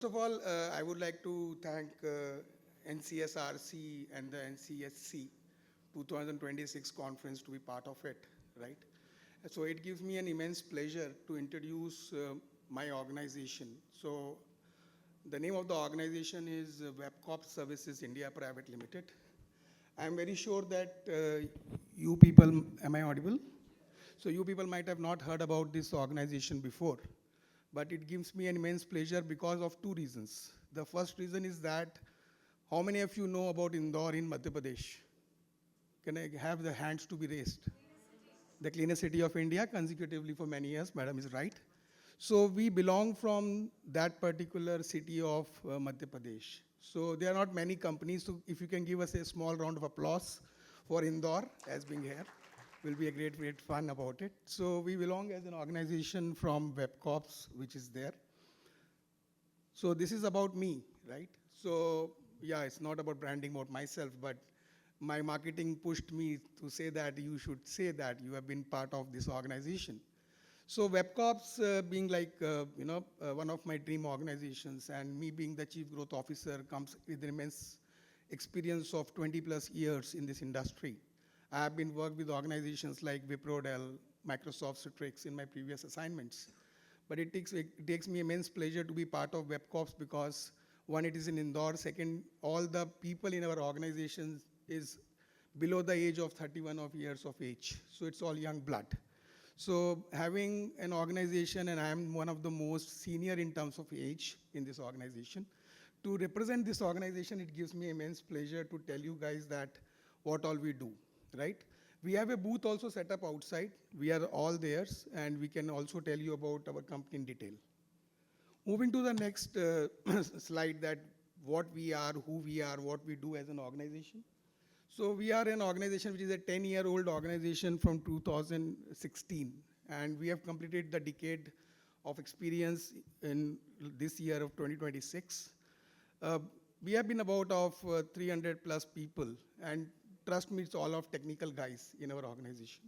First of all, I would like to thank NCSRC and the NCSC 2026 conference to be part of it, right? So it gives me an immense pleasure to introduce my organization. So the name of the organization is Webkorps Services India Private Limited. I'm very sure that you people, am I audible? So you people might have not heard about this organization before, but it gives me an immense pleasure because of two reasons. The first reason is that how many of you know about Indore in Madhya Pradesh? Can I have the hands to be raised? The cleanest city of India consecutively for many years, madam is right. So we belong from that particular city of Madhya Pradesh. So there are not many companies, so if you can give us a small round of applause for Indore as being here, will be a great fun about it. So we belong as an organization from Webkorps, which is there. So this is about me, right? So yeah, it's not about branding about myself, but my marketing pushed me to say that you should say that you have been part of this organization. So Webcorps being like, one of my dream organizations, and me being the Chief Growth Officer comes with an immense experience of 20 plus years in this industry. I have been worked with organizations like Wipro, Dell, Microsoft, Citrix in my previous assignments. But it takes me immense pleasure to be part of Webcorps because one, it is in Indore. Second, all the people in our organization is below the age of 31 of years of age. So it's all young blood. So having an organization, and I am one of the most senior in terms of age in this organization, to represent this organization, it gives me immense pleasure to tell you guys that what all we do, right? We have a booth also set up outside. We are all theirs, and we can also tell you about our company in detail. Moving to the next slide, that what we are, who we are, what we do as an organization. So we are an organization which is a 10-year-old organization from 2016, and we have completed the decade of experience in this year of 2026. We have been about of 300 plus people, and trust me, it's all of technical guys in our organization.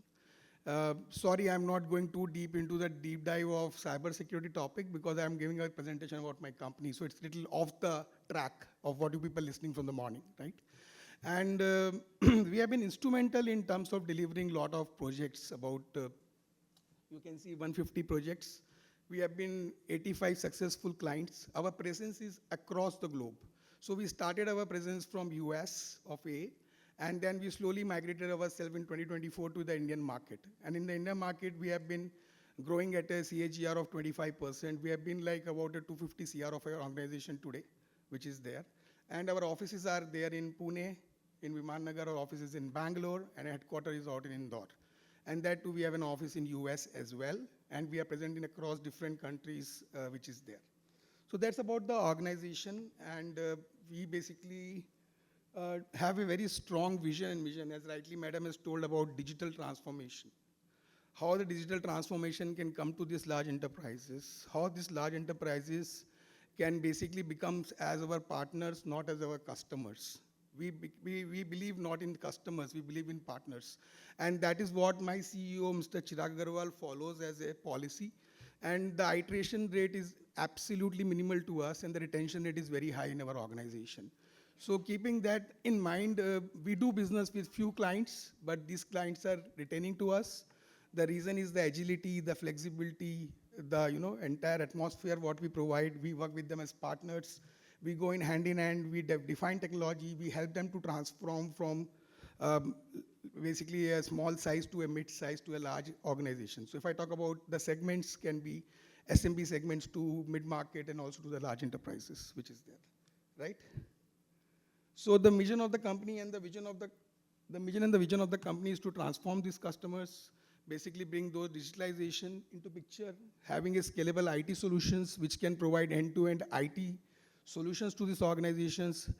Sorry, I'm not going too deep into the deep dive of cybersecurity topic because I'm giving a presentation about my company, so it's a little off the track of what you people listening from the morning, right? And we have been instrumental in terms of delivering a lot of projects about, you can see 150 projects. We have been 85 successful clients. Our presence is across the globe. So we started our presence from US of A, and then we slowly migrated ourselves in 2024 to the Indian market. And in the Indian market, we have been growing at a CAGR of 25%. We have been like about a 250 CR of our organization today, which is there. And our offices are there in Pune, in Viman Nagar, our office is in Bangalore, and headquarters is out in Indore. And that too, we have an office in US as well, and we are present in across different countries, which is there. So that's about the organization, and we basically have a very strong vision, as rightly madam has told about digital transformation. How the digital transformation can come to these large enterprises, how these large enterprises can basically become as our partners, not as our customers. We believe not in customers, we believe in partners. And that is what my CEO, Mr. Chirag Agarwal, follows as a policy. And the iteration rate is absolutely minimal to us, and the retention rate is very high in our organization. So keeping that in mind, we do business with few clients, but these clients are retaining to us. The reason is the agility, the flexibility, the entire atmosphere what we provide. We work with them as partners. We go in hand, we define technology, we help them to transform from basically a small size to a mid size to a large organization. So if I talk about the segments, can be SMB segments to mid market and also to the large enterprises, which is there, right? So the mission of the company and the vision of the vision of the company is to transform these customers, basically bring those digitalization into picture, having a scalable IT solutions which can provide end-to-end IT solutions to these organizations,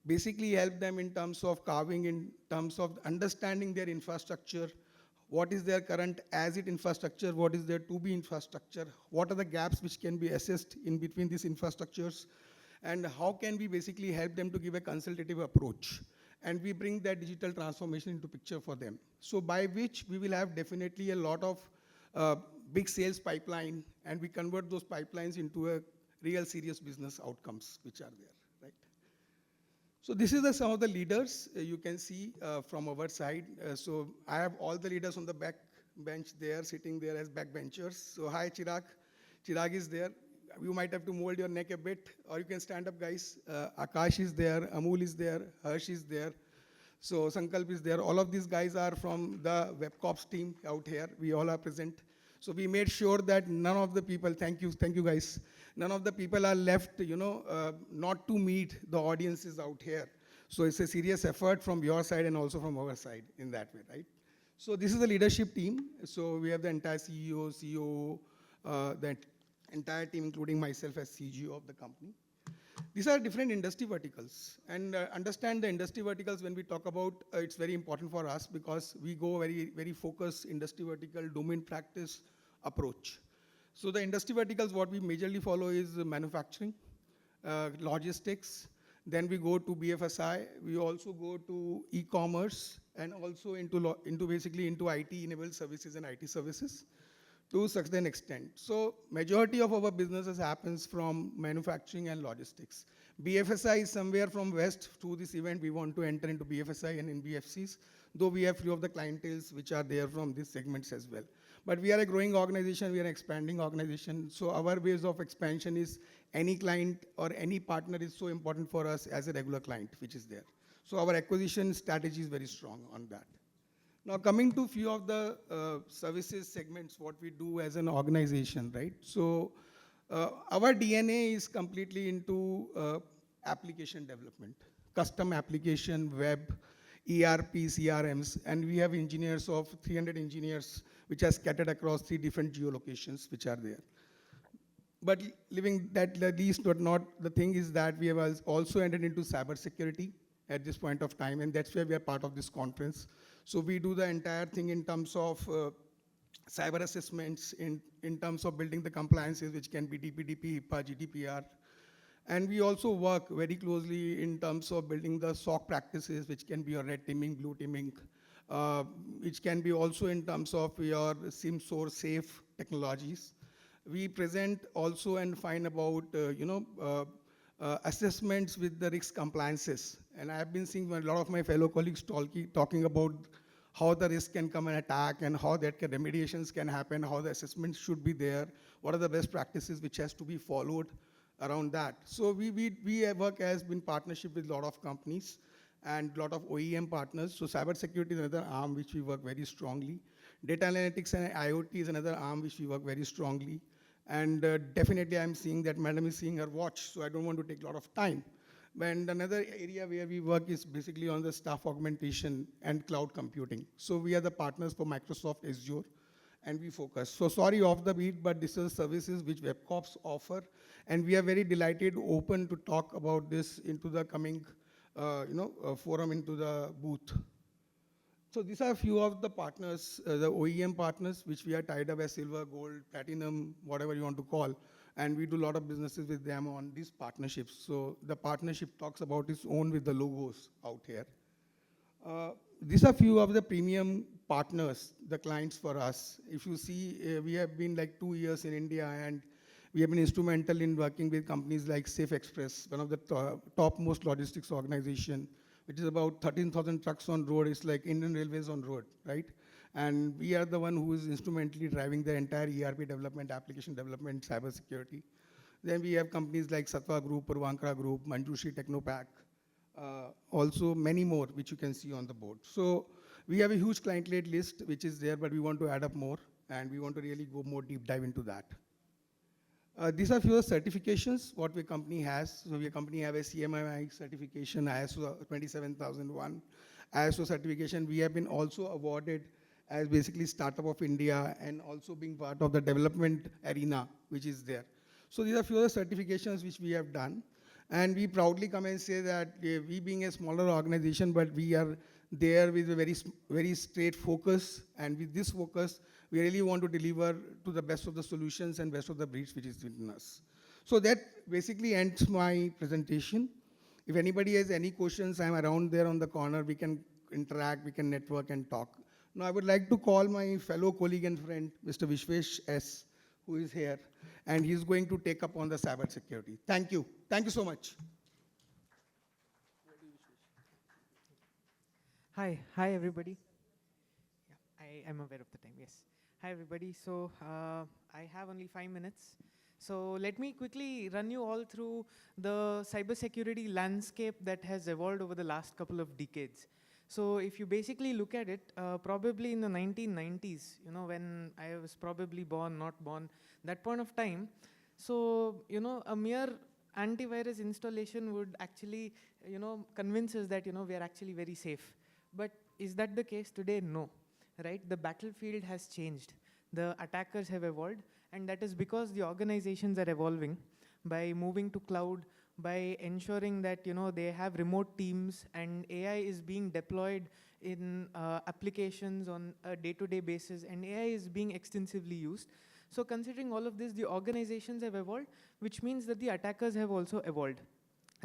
basically help them in terms of carving, in terms of understanding their infrastructure, what is their current as-it infrastructure, what is their to-be infrastructure, what are the gaps which can be assessed in between these infrastructures, and how can we basically help them to give a consultative approach. And we bring that digital transformation into picture for them. So by which we will have definitely a lot of big sales pipeline, and we convert those pipelines into a real serious business outcomes which are there, right? So this is some of the leaders you can see from our side. So I have all the leaders on the back bench there, sitting there as backbenchers. So hi, Chirag. Chirag is there. You might have to mold your neck a bit, or you can stand up, guys. Akash is there, Amul is there, Harsh is there. So Sankalp is there. All of these guys are from the Webkorps team out here. We all are present. So we made sure that none of the people, thank you guys, none of the people are left, not to meet the audiences out here. So it's a serious effort from your side and also from our side in that way, right? So this is the leadership team. So we have the entire CEO, COO, the entire team, including myself as CGO of the company. These are different industry verticals. And understand the industry verticals when we talk about, it's very important for us because we go very focused industry vertical, domain practice approach. So the industry verticals, what we majorly follow is manufacturing, logistics, then we go to BFSI, we also go to e-commerce, and also basically into IT-enabled services and IT services to such an extent. So majority of our businesses happens from manufacturing and logistics. BFSI is somewhere from west to this event. We want to enter into BFSI and NBFCs, though we have few of the clienteles which are there from these segments as well. But we are a growing organization, we are an expanding organization. So our ways of expansion is any client or any partner is so important for us as a regular client, which is there. So our acquisition strategy is very strong on that. Now coming to few of the services segments, what we do as an organization, right? So our DNA is completely into application development, custom application, web, ERP, CRMs, and we have engineers of 300 engineers which are scattered across 3 different geolocations which are there. But living that least but not the thing is that we have also entered into cybersecurity at this point of time, and that's why we are part of this conference. So we do the entire thing in terms of cyber assessments, in terms of building the compliances, which can be DPDP, HIPAA, GDPR. And we also work very closely in terms of building the SOC practices, which can be your red teaming, blue teaming, which can be also in terms of your SIM source safe technologies. We present also and find about, assessments with the risk compliances. And I've been seeing a lot of my fellow colleagues talking about how the risk can come and attack and how that remediations can happen, how the assessments should be there, what are the best practices which has to be followed around that. So we work as in partnership with a lot of companies and a lot of OEM partners. So cybersecurity is another arm which we work very strongly. Data analytics and IoT is another arm which we work very strongly. And definitely I'm seeing that madam is seeing her watch, so I don't want to take a lot of time. And another area where we work is basically on the staff augmentation and cloud computing. So we are the partners for Microsoft Azure, and we focus. So sorry off the beat, but this is services which Webkorps offer, and we are very delighted, open to talk about this into the coming, forum, into the booth. So these are a few of the partners, the OEM partners, which we are tied up as silver, gold, platinum, whatever you want to call. And we do a lot of businesses with them on these partnerships. So the partnership talks about its own with the logos out here. These are few of the premium partners, the clients for us. If you see, we have been like 2 years in India, and we have been instrumental in working with companies like Safe Express, one of the topmost logistics organization, which is about 13,000 trucks on road. It's like Indian Railways on road, right? And we are the one who is instrumentally driving the entire ERP development, application development, cybersecurity. Then we have companies like Satva Group, Purvankara Group, Manjushri Technopack, also many more, which you can see on the board. So we have a huge client list, which is there, but we want to add up more, and we want to really go more deep dive into that. These are few certifications what the company has. So your company have a CMMI certification, ISO 27001, ISO certification. We have been also awarded as basically Startup of India and also being part of the development arena, which is there. So these are few certifications which we have done. And we proudly come and say that we being a smaller organization, but we are there with a very straight focus. And with this focus, we really want to deliver to the best of the solutions and best of the breeds which is within us. So that basically ends my presentation. If anybody has any questions, I'm around there on the corner. We can interact, we can network and talk. Now I would like to call my fellow colleague and friend, Mr. Vishwesh S., who is here. and he's going to take up on the cybersecurity. Thank you. Thank you so much. Hi everybody. Yeah, I am aware of the time, yes. Hi everybody, so I have only 5 minutes. So let me quickly run you all through the cybersecurity landscape that has evolved over the last couple of decades. So if you basically look at it, probably in the 1990s, when I was probably born, not born, that point of time, so, a mere antivirus installation would actually, convince us that, we are actually very safe. But is that the case today? No, right? The battlefield has changed. The attackers have evolved, and that is because the organizations are evolving by moving to cloud, by ensuring that, they have remote teams, and AI is being deployed in applications on a day-to-day basis, and AI is being extensively used. So considering all of this, the organizations have evolved, which means that the attackers have also evolved,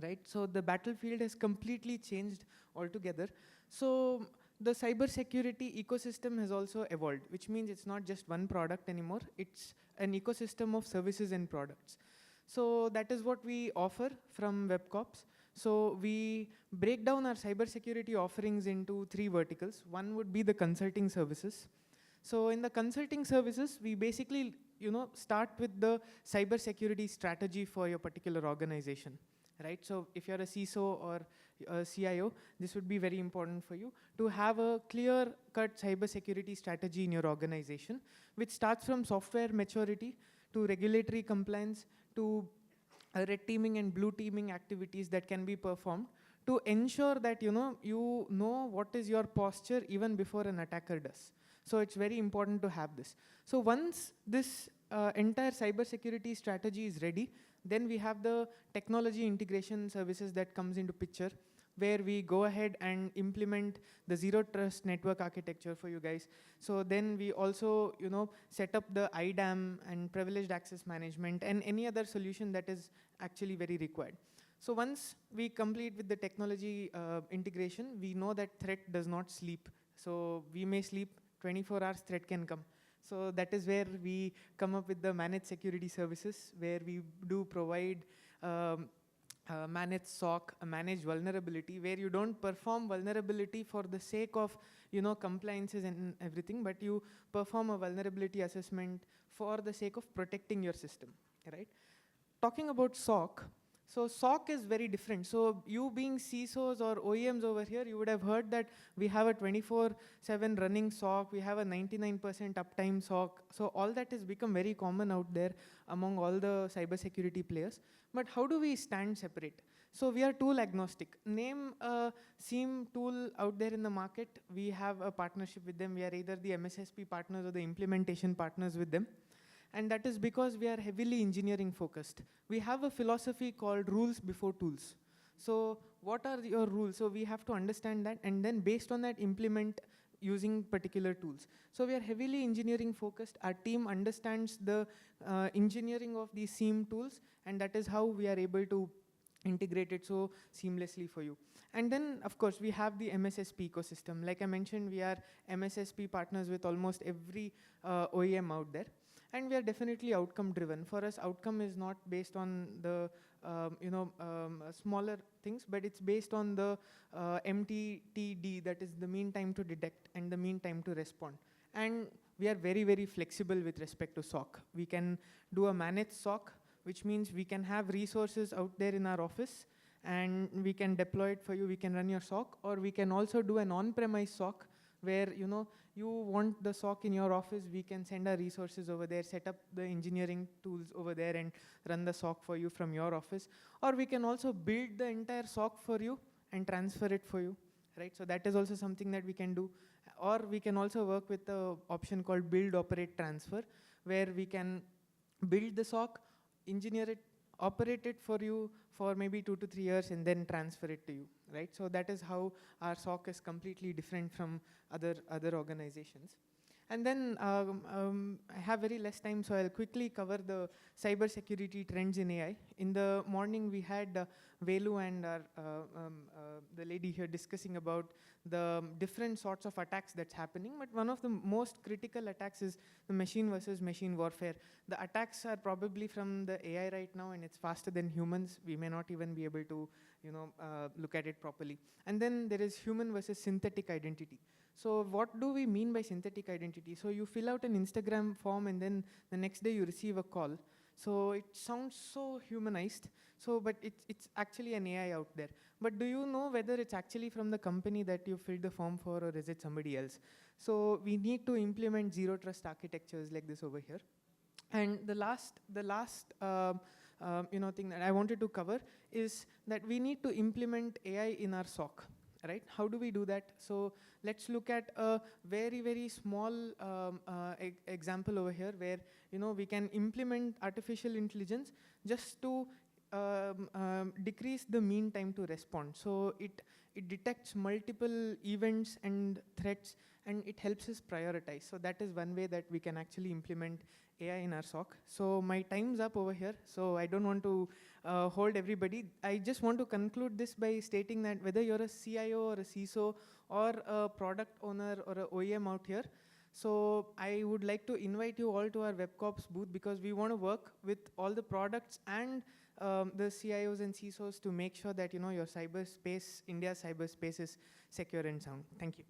right? So the battlefield has completely changed altogether. So the cybersecurity ecosystem has also evolved, which means it's not just one product anymore. It's an ecosystem of services and products. So that is what we offer from Webkorps. So we break down our cybersecurity offerings into 3 verticals. One would be the consulting services. So in the consulting services, we basically start with the cybersecurity strategy for your particular organization, right? So if you're a CISO or a CIO, this would be very important for you to have a clear-cut cybersecurity strategy in your organization, which starts from software maturity to regulatory compliance to red teaming and blue teaming activities that can be performed to ensure that you know what is your posture even before an attacker does. So it's very important to have this. So once this entire cybersecurity strategy is ready, then we have the technology integration services that comes into picture, where we go ahead and implement the zero trust network architecture for you guys. So then we also set up the IDAM and privileged access management and any other solution that is actually very required. So once we complete with the technology integration, we know that threat does not sleep. So we may sleep, 24 hours threat can come. So that is where we come up with the managed security services, where we do provide managed SOC, a managed vulnerability, where you don't perform vulnerability for the sake of compliances and everything, but you perform a vulnerability assessment for the sake of protecting your system, right? Talking about SOC, so SOC is very different. So you being CISOs or OEMs over here, you would have heard that we have a 24/7 running SOC, we have a 99% uptime SOC. So all that has become very common out there among all the cybersecurity players. But how do we stand separate? So we are tool agnostic. Name a SIEM tool out there in the market. We have a partnership with them. We are either the MSSP partners or the implementation partners with them. And that is because we are heavily engineering focused. We have a philosophy called rules before tools. So what are your rules? So we have to understand that, and then based on that, implement using particular tools. So we are heavily engineering focused. Our team understands the engineering of these SIEM tools, and that is how we are able to integrate it so seamlessly for you. And then, of course, we have the MSSP ecosystem. Like I mentioned, we are MSSP partners with almost every OEM out there. And we are definitely outcome driven. For us, outcome is not based on the smaller things, but it's based on the MTTD, that is the mean time to detect and the mean time to respond. And we are very, very flexible with respect to SOC. We can do a managed SOC, which means we can have resources out there in our office and we can deploy it for you. We can run your SOC, or we can also do an on-premise SOC where you want the SOC in your office, we can send our resources over there, set up the engineering tools over there and run the SOC for you from your office. Or we can also build the entire SOC for you and transfer it for you, right? So that is also something that we can do. Or we can also work with the option called build, operate, transfer, where we can build the SOC, engineer it, operate it for you for maybe 2 to 3 years and then transfer it to you, right? So that is how our SOC is completely different from other organizations. And then I have very less time, so I'll quickly cover the cybersecurity trends in AI. In the morning, we had Velu and the lady here discussing about the different sorts of attacks that's happening, but one of the most critical attacks is the machine versus machine warfare. The attacks are probably from the AI right now, and it's faster than humans. We may not even be able to, look at it properly. And then there is human versus synthetic identity. So what do we mean by synthetic identity? So you fill out an Instagram form and then the next day you receive a call. So it sounds so humanized, but it's actually an AI out there. But do you know whether it's actually from the company that you filled the form for, or is it somebody else? So we need to implement zero trust architectures like this over here. And the last thing that I wanted to cover is that we need to implement AI in our SOC. Right? How do we do that? So let's look at a very, very small example over here where we can implement artificial intelligence just to decrease the mean time to respond. So it detects multiple events and threats, and it helps us prioritize. So that is one way that we can actually implement AI in our SOC. So my time's up over here, so I don't want to hold everybody. I just want to conclude this by stating that whether you're a CIO or a CISO or a product owner or an OEM out here, so I would like to invite you all to our Webkorps booth, because we want to work with all the products and the CIOs and CISOs to make sure that your cyberspace, India's cyberspace, is secure and sound. Thank you.